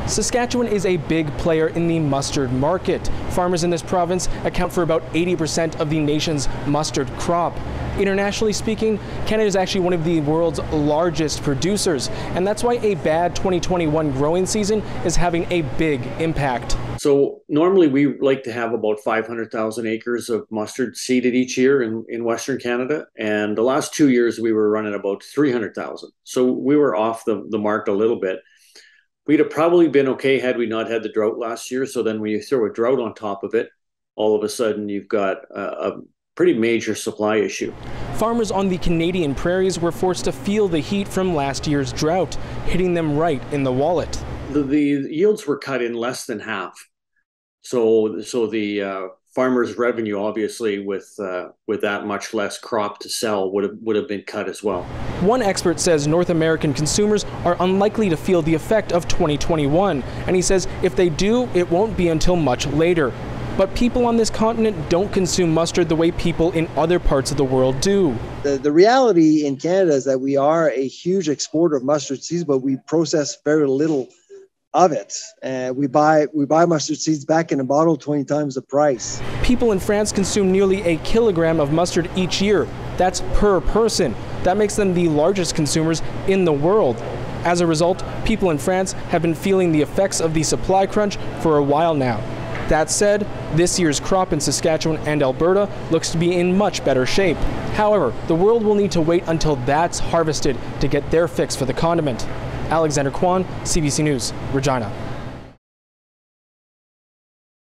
Saskatchewan is a big player in the mustard market. Farmers in this province account for about 80% of the nation's mustard crop. Internationally speaking, Canada is actually one of the world's largest producers, and that's why a bad 2021 growing season is having a big impact. So normally we like to have about 500,000 acres of mustard seeded each year in Western Canada. And the last 2 years we were running about 300,000. So we were off the mark a little bit. We'd have probably been okay had we not had the drought last year. So then when you throw a drought on top of it, all of a sudden you've got a pretty major supply issue. Farmers on the Canadian prairies were forced to feel the heat from last year's drought, hitting them right in the wallet. The yields were cut in less than half. So the farmers' revenue, obviously, with that much less crop to sell, would have been cut as well. One expert says North American consumers are unlikely to feel the effect of 2021, and he says if they do, it won't be until much later. But people on this continent don't consume mustard the way people in other parts of the world do. The reality in Canada is that we are a huge exporter of mustard seeds, but we process very little of it. We buy mustard seeds back in a bottle 20 times the price. People in France consume nearly a kilogram of mustard each year. That's per person. That makes them the largest consumers in the world. As a result, people in France have been feeling the effects of the supply crunch for a while now. That said, this year's crop in Saskatchewan and Alberta looks to be in much better shape. However, the world will need to wait until that's harvested to get their fix for the condiment. Alexander Kwan, CBC News, Regina.